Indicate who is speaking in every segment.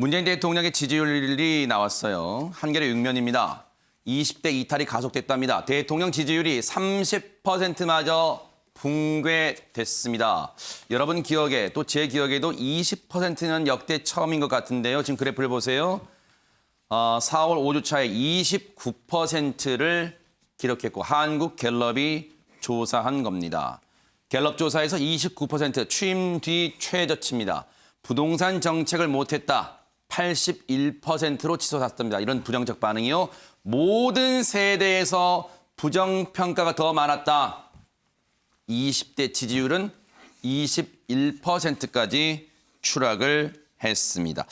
Speaker 1: 문재인 대통령의 지지율이 나왔어요. 한겨레 6면입니다. 20대 이탈이 가속됐답니다. 대통령 지지율이 30%마저 붕괴됐습니다. 여러분 기억에 또 제 기억에도 20%는 역대 처음인 것 같은데요. 지금 그래프를 보세요. 4월 5주차에 29%를 기록했고 한국갤럽이 조사한 겁니다. 갤럽 조사에서 29% 취임 뒤 최저치입니다. 부동산 정책을 못했다. 81%로 치솟았답니다. 이런 부정적 반응이요. 모든 세대에서 부정평가가 더 많았다. 20대 지지율은 21%까지 추락을 했습니다.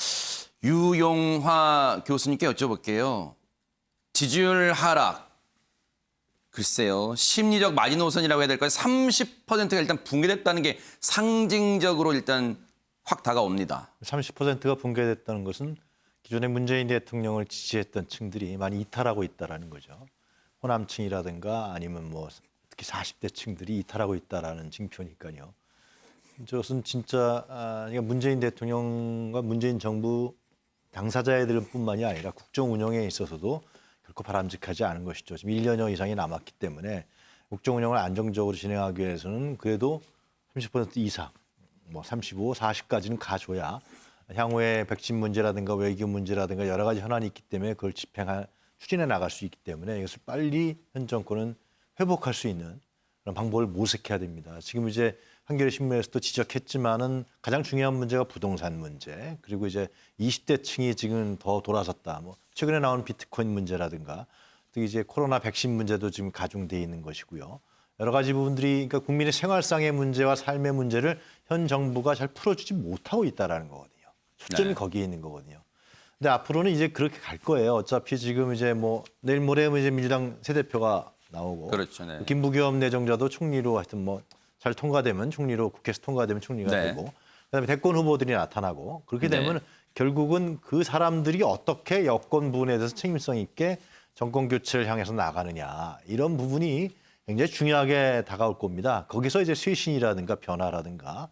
Speaker 1: 유용화 교수님께 여쭤볼게요. 지지율 하락. 글쎄요. 심리적 마지노선이라고 해야 될까요? 30%가 일단 붕괴됐다는 게 상징적으로 일단 확 다가옵니다.
Speaker 2: 30%가 붕괴됐다는 것은 기존의 문재인 대통령을 지지했던 층들이 많이 이탈하고 있다는 거죠. 호남층이라든가 아니면 뭐 특히 40대 층들이 이탈하고 있다는 징표니까요. 이것은 진짜 문재인 대통령과 문재인 정부 당사자들뿐만이 아니라 국정 운영에 있어서도 결코 바람직하지 않은 것이죠. 지금 1년여 이상이 남았기 때문에 국정 운영을 안정적으로 진행하기 위해서는 그래도 30% 이상, 뭐 35, 40까지는 가줘야 향후에 백신 문제라든가 외교 문제라든가 여러 가지 현안이 있기 때문에 그걸 추진해 나갈 수 있기 때문에 이것을 빨리 현 정권은 회복할 수 있는 그런 방법을 모색해야 됩니다. 지금 이제 한겨레 신문에서도 지적했지만은 가장 중요한 문제가 부동산 문제, 그리고 이제 20대 층이 지금 더 돌아섰다. 뭐 최근에 나온 비트코인 문제라든가 또 이제 코로나 백신 문제도 지금 가중돼 있는 것이고요. 여러 가지 부분들이 그러니까 국민의 생활상의 문제와 삶의 문제를 현 정부가 잘 풀어주지 못하고 있다라는 거거든요. 초점이 거기에 있는 거거든요. 근데 앞으로는 이제 그렇게 갈 거예요. 어차피 지금 이제 뭐 내일 모레면 이제 민주당 새 대표가 나오고,
Speaker 1: 그렇죠. 네.
Speaker 2: 김부겸 내정자도 총리로 하여튼 뭐 잘 통과되면 총리로 국회에서 통과되면 총리가
Speaker 1: 네.
Speaker 2: 되고, 그다음에 대권 후보들이 나타나고 그렇게
Speaker 1: 네.
Speaker 2: 되면 결국은 그 사람들이 어떻게 여권 부분에 대해서 책임성 있게 정권 교체를 향해서 나가느냐 이런 부분이 굉장히 중요하게 다가올 겁니다. 거기서 이제 쇄신이라든가 변화라든가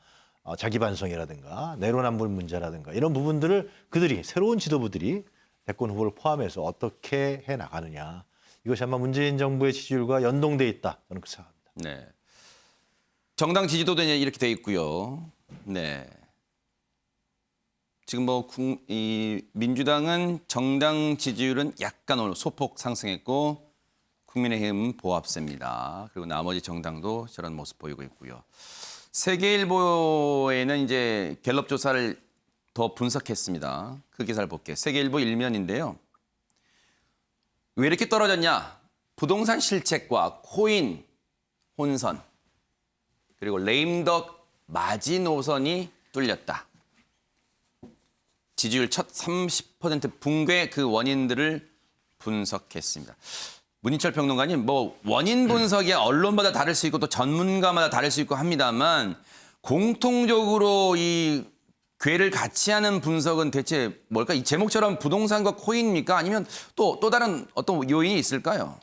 Speaker 2: 자기 반성이라든가 내로남불 문제라든가 이런 부분들을 그들이 새로운 지도부들이 대권 후보를 포함해서 어떻게 해 나가느냐 이것이 아마 문재인 정부의 지지율과 연동돼 있다 저는 그렇게 생각합니다.
Speaker 1: 네. 정당 지지도도 이제 이렇게 돼 있고요. 네. 지금 이 민주당은 정당 지지율은 약간 오늘 소폭 상승했고 국민의힘은 보합세입니다. 그리고 나머지 정당도 저런 모습 보이고 있고요. 세계일보에는 이제 갤럽 조사를 더 분석했습니다. 그 기사를 볼게요. 세계일보 1면인데요. 왜 이렇게 떨어졌냐? 부동산 실책과 코인 혼선 그리고 레임덕 마지노선이 뚫렸다. 지지율 첫 30% 붕괴 그 원인들을 분석했습니다. 문희철 평론가님, 뭐 원인 분석이 언론마다 다를 수 있고 또 전문가마다 다를 수 있고 합니다만 공통적으로 이 궤를 같이 하는 분석은 대체 뭘까? 이 제목처럼 부동산과 코인입니까? 아니면 또 다른 어떤 요인이 있을까요?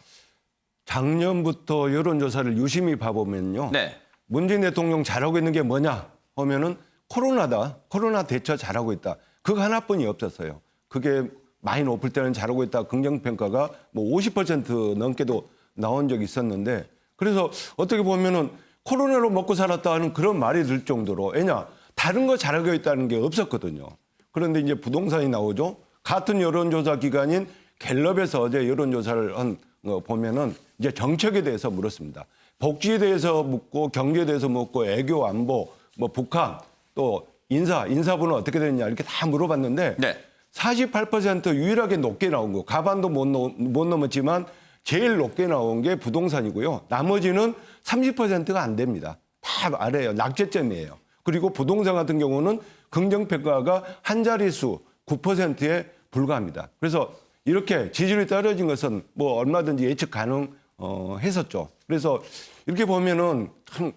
Speaker 3: 작년부터 여론조사를 유심히 봐보면요.
Speaker 1: 네.
Speaker 3: 문재인 대통령 잘하고 있는 게 뭐냐 하면은 코로나다. 코로나 대처 잘하고 있다. 그거 하나뿐이 없었어요. 그게 많이 높을 때는 잘하고 있다. 긍정평가가 뭐 50% 넘게도 나온 적이 있었는데 그래서 어떻게 보면은 코로나로 먹고 살았다 하는 그런 말이 들 정도로 왜냐 다른 거 잘하고 있다는 게 없었거든요. 그런데 이제 부동산이 나오죠. 같은 여론조사 기관인 갤럽에서 어제 여론조사를 한 거 보면은 이제 정책에 대해서 물었습니다. 복지에 대해서 묻고 경제에 대해서 묻고 애교 안보 뭐 북한 또 인사부는 어떻게 됐냐 이렇게 다 물어봤는데
Speaker 1: 네.
Speaker 3: 48% 유일하게 높게 나온 거 가반도 못 넘었지만 제일 높게 나온 게 부동산이고요. 나머지는 30%가 안 됩니다. 다 아래예요. 낙제점이에요. 그리고 부동산 같은 경우는 긍정평가가 한 자릿수 9%에 불과합니다. 그래서 이렇게 지지율이 떨어진 것은 뭐 얼마든지 예측 가능했었죠. 그래서 이렇게 보면은 참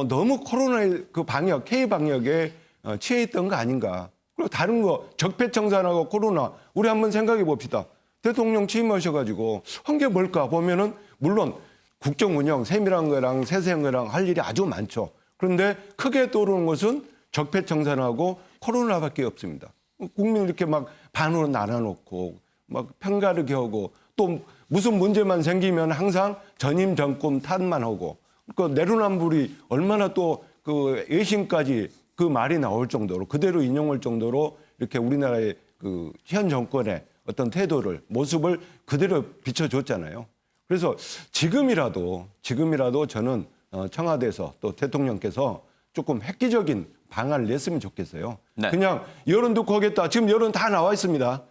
Speaker 3: 너무 코로나의 그 방역, K 방역에 취해 있던 거 아닌가. 그리고 다른 거 적폐청산하고 코로나 우리 한번 생각해 봅시다. 대통령 취임하셔가지고 한 게 뭘까 보면은 물론 국정 운영 세밀한 거랑 세세한 거랑 할 일이 아주 많죠. 그런데 크게 떠오르는 것은 적폐청산하고 코로나밖에 없습니다. 국민 이렇게 막 반으로 나눠놓고 막 편가르기 하고 또 무슨 문제만 생기면 항상 전임 정권 탓만 하고 그 내로남불이 얼마나 또 그 외신까지 그 말이 나올 정도로 그대로 인용할 정도로 이렇게 우리나라의 그 현 정권의 어떤 태도를 모습을 그대로 비춰줬잖아요. 그래서 지금이라도 저는 청와대에서 또 대통령께서 조금 획기적인 방안을 냈으면 좋겠어요.
Speaker 1: 네.
Speaker 3: 그냥 여론 듣고 하겠다. 지금 여론 다 나와 있습니다.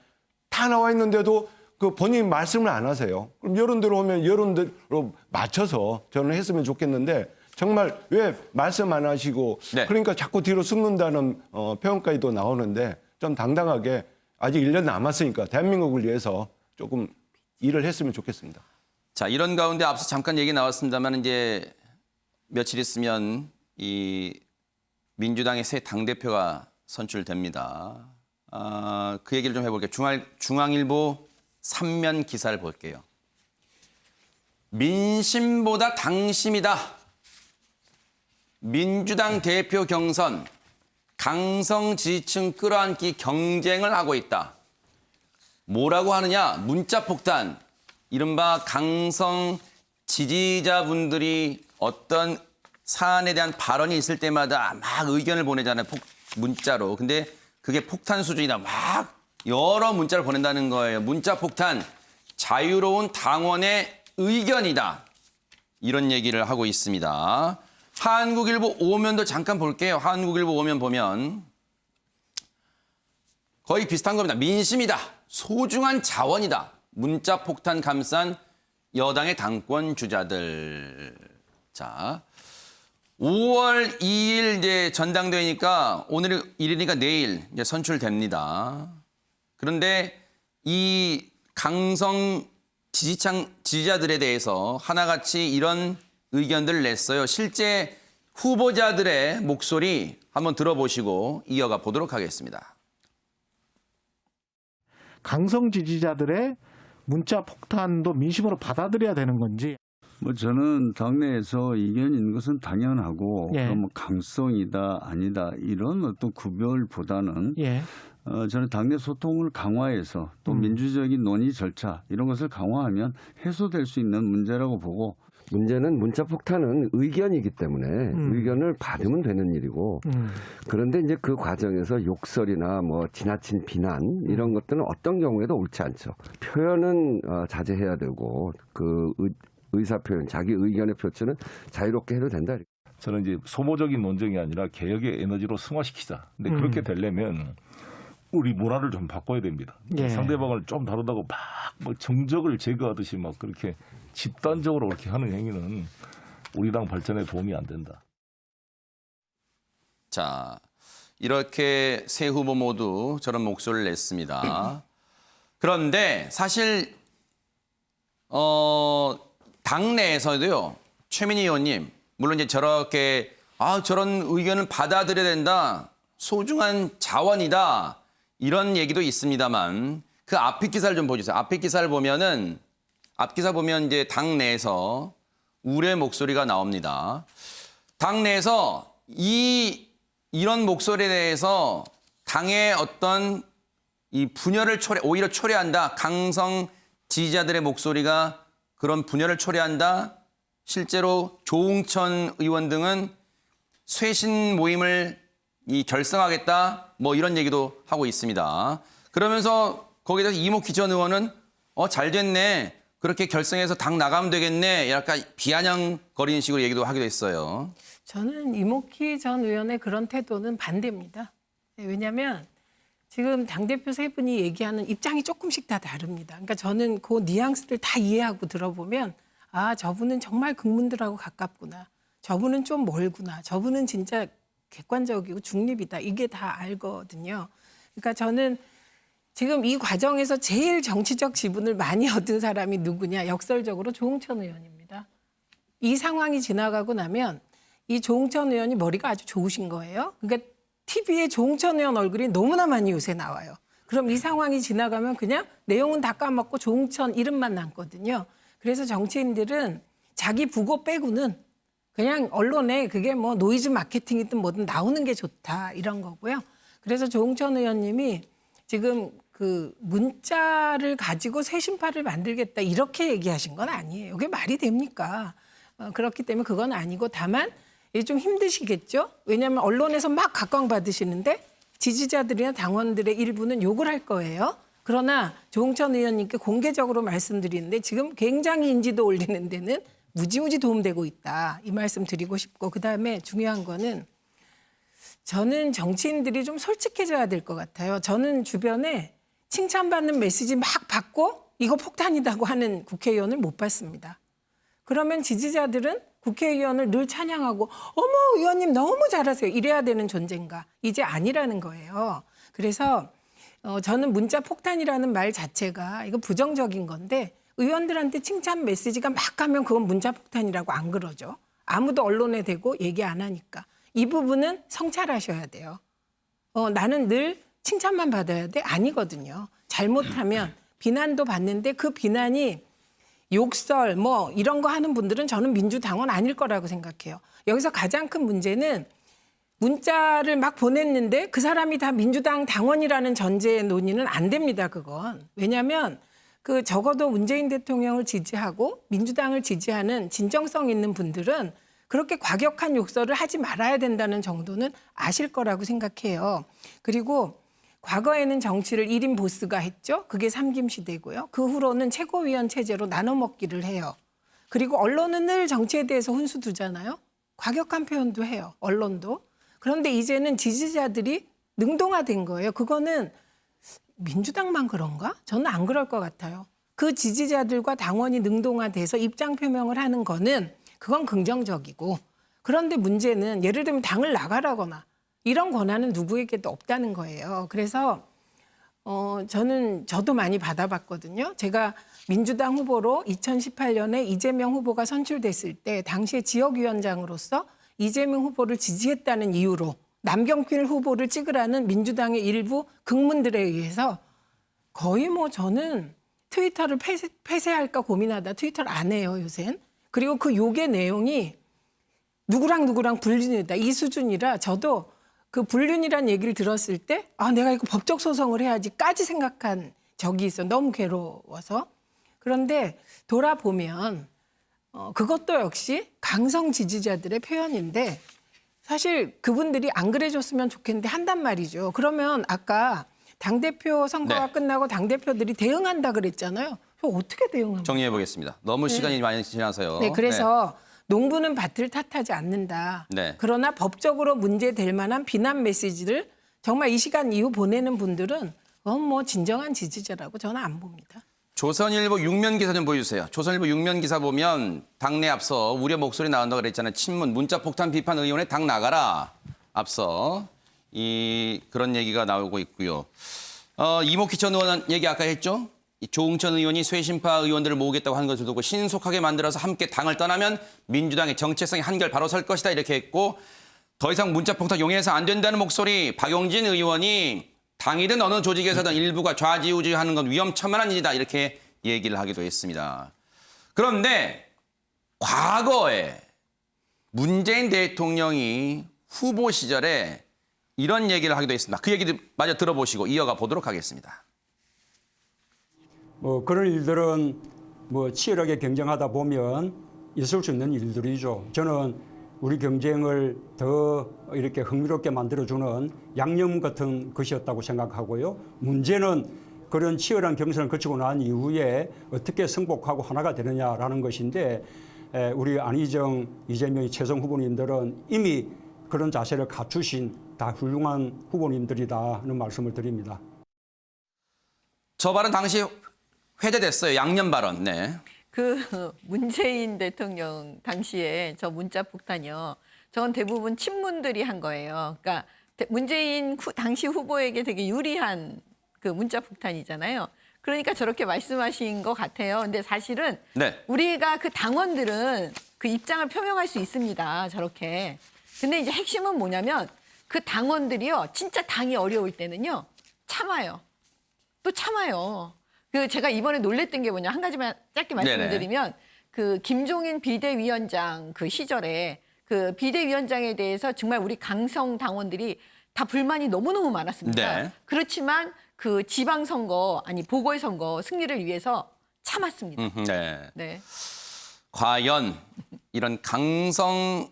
Speaker 3: 다 나와 있는데도 그 본인 말씀을 안 하세요. 그럼 여론대로 오면 여론대로 맞춰서 저는 했으면 좋겠는데 정말 왜 말씀 안 하시고
Speaker 1: 네.
Speaker 3: 그러니까 자꾸 뒤로 숨는다는 표현까지도 나오는데 좀 당당하게 아직 1년 남았으니까 대한민국을 위해서 조금 일을 했으면 좋겠습니다.
Speaker 1: 자, 이런 가운데 앞서 잠깐 얘기 나왔습니다만 이제 며칠 있으면 이 민주당의 새 당대표가 선출됩니다. 그 얘기를 좀 해볼게요. 중앙일보 3면 기사를 볼게요. 민심보다 당심이다. 민주당 대표 경선 강성 지지층 끌어안기 경쟁을 하고 있다. 뭐라고 하느냐? 문자 폭탄. 이른바 강성 지지자분들이 어떤 사안에 대한 발언이 있을 때마다 막 의견을 보내잖아요. 문자로. 근데 그게 폭탄 수준이다. 막 여러 문자를 보낸다는 거예요. 문자 폭탄. 자유로운 당원의 의견이다. 이런 얘기를 하고 있습니다. 한국일보 5면도 잠깐 볼게요. 한국일보 5면 보면 거의 비슷한 겁니다. 민심이다. 소중한 자원이다. 문자 폭탄 감싼 여당의 당권 주자들. 자, 5월 2일 이제 전당대회니까 오늘 1일이니까 내일 이제 선출됩니다. 그런데 이 강성 지지자들에 대해서 하나같이 이런 의견들을 냈어요. 실제 후보자들의 목소리 한번 들어보시고 이어가 보도록 하겠습니다.
Speaker 4: 강성 지지자들의 문자 폭탄도 민심으로 받아들여야 되는 건지.
Speaker 5: 뭐 저는 당내에서 이견이 있는 것은 당연하고
Speaker 4: 예.
Speaker 5: 뭐 강성이다 아니다 이런 어떤 구별보다는
Speaker 4: 예.
Speaker 5: 저는 당내 소통을 강화해서 또 민주적인 논의 절차 이런 것을 강화하면 해소될 수 있는 문제라고 보고
Speaker 6: 문제는 문자 폭탄은 의견이기 때문에 의견을 받으면 되는 일이고 그런데 이제 그 과정에서 욕설이나 뭐 지나친 비난 이런 것들은 어떤 경우에도 옳지 않죠. 표현은 자제해야 되고 그 의사 표현, 자기 의견의 표출은 자유롭게 해도 된다.
Speaker 7: 저는 이제 소모적인 논쟁이 아니라 개혁의 에너지로 승화시키자. 근데 그렇게 되려면 우리 문화를 좀 바꿔야 됩니다.
Speaker 4: 예.
Speaker 7: 상대방을 좀 다루다고 막 뭐 정적을 제거하듯이 막 그렇게 집단적으로 그렇게 하는 행위는 우리 당 발전에 도움이 안 된다.
Speaker 1: 자, 이렇게 세 후보 모두 저런 목소리를 냈습니다. 그런데 사실 당내에서도요. 최민희 의원님 물론 이제 저렇게 저런 의견을 받아들여야 된다. 소중한 자원이다. 이런 얘기도 있습니다만 그 앞에 기사를 좀 보여주세요. 앞에 기사를 보면은 앞 기사 보면 이제 당내에서 우려의 목소리가 나옵니다. 당내에서 이런 목소리에 대해서 당의 어떤 이 분열을 오히려 초래한다. 강성 지지자들의 목소리가 그런 분열을 초래한다. 실제로 조응천 의원 등은 쇄신 모임을 결성하겠다. 뭐 이런 얘기도 하고 있습니다. 그러면서 거기에 대해서 이목희 전 의원은 잘 됐네. 그렇게 결성해서 당 나가면 되겠네. 약간 비아냥거리는 식으로 얘기도 하기도 했어요.
Speaker 8: 저는 이목희 전 의원의 그런 태도는 반대입니다. 왜냐하면 지금 당대표 세 분이 얘기하는 입장이 조금씩 다 다릅니다. 그러니까 저는 그 뉘앙스를 다 이해하고 들어보면 저분은 정말 국민들하고 가깝구나. 저분은 좀 멀구나. 저분은 진짜 객관적이고 중립이다. 이게 다 알거든요. 그러니까 저는 지금 이 과정에서 제일 정치적 지분을 많이 얻은 사람이 누구냐. 역설적으로 조응천 의원입니다. 이 상황이 지나가고 나면 이 조응천 의원이 머리가 아주 좋으신 거예요. 그러니까 TV에 조응천 의원 얼굴이 너무나 많이 요새 나와요. 그럼 이 상황이 지나가면 그냥 내용은 다 까먹고 조응천 이름만 남거든요. 그래서 정치인들은 자기 부고 빼고는 그냥 언론에 그게 뭐 노이즈 마케팅이든 뭐든 나오는 게 좋다 이런 거고요. 그래서 조응천 의원님이 지금 그 문자를 가지고 쇄신파를 만들겠다 이렇게 얘기하신 건 아니에요. 그게 말이 됩니까? 그렇기 때문에 그건 아니고 다만 이게 좀 힘드시겠죠. 왜냐하면 언론에서 막 각광받으시는데 지지자들이나 당원들의 일부는 욕을 할 거예요. 그러나 조홍천 의원님께 공개적으로 말씀드리는데 지금 굉장히 인지도 올리는 데는 무지무지 도움되고 있다. 이 말씀 드리고 싶고 그다음에 중요한 거는 저는 정치인들이 좀 솔직해져야 될 것 같아요. 저는 주변에 칭찬받는 메시지 막 받고 이거 폭탄이라고 하는 국회의원을 못 봤습니다. 그러면 지지자들은 국회의원을 늘 찬양하고 어머 의원님 너무 잘하세요. 이래야 되는 존재인가. 이제 아니라는 거예요. 그래서 저는 문자 폭탄이라는 말 자체가 이거 부정적인 건데 의원들한테 칭찬 메시지가 막 가면 그건 문자 폭탄이라고 안 그러죠. 아무도 언론에 대고 얘기 안 하니까. 이 부분은 성찰하셔야 돼요. 나는 늘 칭찬만 받아야 돼? 아니거든요. 잘못하면 비난도 받는데 그 비난이 욕설 뭐 이런 거 하는 분들은 저는 민주당원 아닐 거라고 생각해요. 여기서 가장 큰 문제는 문자를 막 보냈는데 그 사람이 다 민주당 당원이라는 전제의 논의는 안 됩니다. 그건. 왜냐하면 그 적어도 문재인 대통령을 지지하고 민주당을 지지하는 진정성 있는 분들은 그렇게 과격한 욕설을 하지 말아야 된다는 정도는 아실 거라고 생각해요. 그리고 과거에는 정치를 1인 보스가 했죠. 그게 삼김 시대고요. 그 후로는 최고위원 체제로 나눠 먹기를 해요. 그리고 언론은 늘 정치에 대해서 훈수 두잖아요. 과격한 표현도 해요. 언론도. 그런데 이제는 지지자들이 능동화된 거예요. 그거는 민주당만 그런가? 저는 안 그럴 것 같아요. 그 지지자들과 당원이 능동화돼서 입장 표명을 하는 거는 그건 긍정적이고 그런데 문제는 예를 들면 당을 나가라거나 이런 권한은 누구에게도 없다는 거예요. 그래서 저도 많이 받아봤거든요. 제가 민주당 후보로 2018년에 이재명 후보가 선출됐을 때 당시에 지역위원장으로서 이재명 후보를 지지했다는 이유로 남경필 후보를 찍으라는 민주당의 일부 극문들에 의해서 거의 뭐 저는 트위터를 폐쇄할까 고민하다 트위터를 안 해요, 요새는. 그리고 그 욕의 내용이 누구랑 분륜이다 이 수준이라 저도 그 불륜이란 얘기를 들었을 때 내가 이거 법적 소송을 해야지까지 생각한 적이 있어. 너무 괴로워서. 그런데 돌아보면 그것도 역시 강성 지지자들의 표현인데 사실 그분들이 안 그래줬으면 좋겠는데 한단 말이죠. 그러면 아까 당대표 선거가 끝나고 당대표들이 대응한다 그랬잖아요. 어떻게 대응합니까?
Speaker 1: 정리해 보겠습니다. 너무 시간이 많이 지나서요.
Speaker 8: 네, 그래서 농부는 밭을 탓하지 않는다.
Speaker 1: 네.
Speaker 8: 그러나 법적으로 문제될 만한 비난 메시지를 정말 이 시간 이후 보내는 분들은 뭐 진정한 지지자라고 저는 안 봅니다.
Speaker 1: 조선일보 6면 기사 좀 보여주세요. 조선일보 6면 기사 보면 당내 앞서 우려 목소리 나온다고 그랬잖아요. 친문 문자 폭탄 비판 의원에 당 나가라. 앞서 그런 얘기가 나오고 있고요. 이목희 전 의원 얘기 아까 했죠. 조홍천 의원이 쇄신파 의원들을 모으겠다고 하는 것을 두고 신속하게 만들어서 함께 당을 떠나면 민주당의 정체성이 한결 바로 설 것이다 이렇게 했고 더 이상 문자폭탄 용인해서 안 된다는 목소리 박용진 의원이 당이든 어느 조직에서든 일부가 좌지우지하는 건 위험천만한 일이다 이렇게 얘기를 하기도 했습니다. 그런데 과거에 문재인 대통령이 후보 시절에 이런 얘기를 하기도 했습니다. 그 얘기도 마저 들어보시고 이어가 보도록 하겠습니다.
Speaker 9: 그런 일들은 치열하게 경쟁하다 보면 있을 수 있는 일들이죠. 저는 우리 경쟁을 더 이렇게 흥미롭게 만들어주는 양념 같은 것이었다고 생각하고요. 문제는 그런 치열한 경선을 거치고 난 이후에 어떻게 승복하고 하나가 되느냐라는 것인데 우리 안희정, 이재명의 최성 후보님들은 이미 그런 자세를 갖추신 다 훌륭한 후보님들이다 하는 말씀을 드립니다.
Speaker 1: 저 발언 당시 회자됐어요. 양념 발언. 네.
Speaker 10: 그 문재인 대통령 당시에 저 문자 폭탄이요. 저건 대부분 친문들이 한 거예요. 그러니까 문재인 당시 후보에게 되게 유리한 그 문자 폭탄이잖아요. 그러니까 저렇게 말씀하신 것 같아요. 근데 사실은 우리가 그 당원들은 그 입장을 표명할 수 있습니다. 저렇게. 근데 이제 핵심은 뭐냐면 그 당원들이요. 진짜 당이 어려울 때는요. 참아요. 또 참아요. 그 제가 이번에 놀랬던 게 뭐냐 한 가지만 짧게 말씀드리면 그 김종인 비대위원장 그 시절에 그 비대위원장에 대해서 정말 우리 강성 당원들이 다 불만이 너무너무 많았습니다. 그렇지만 그 지방선거 아니 보궐선거 승리를 위해서 참았습니다.
Speaker 1: 네.
Speaker 10: 네.
Speaker 1: 과연 이런 강성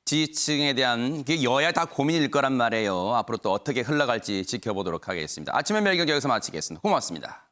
Speaker 1: 지지층에 대한 게 여야 다 고민일 거란 말이에요. 앞으로 또 어떻게 흘러갈지 지켜보도록 하겠습니다. 아침의 멸경 여기서 마치겠습니다. 고맙습니다.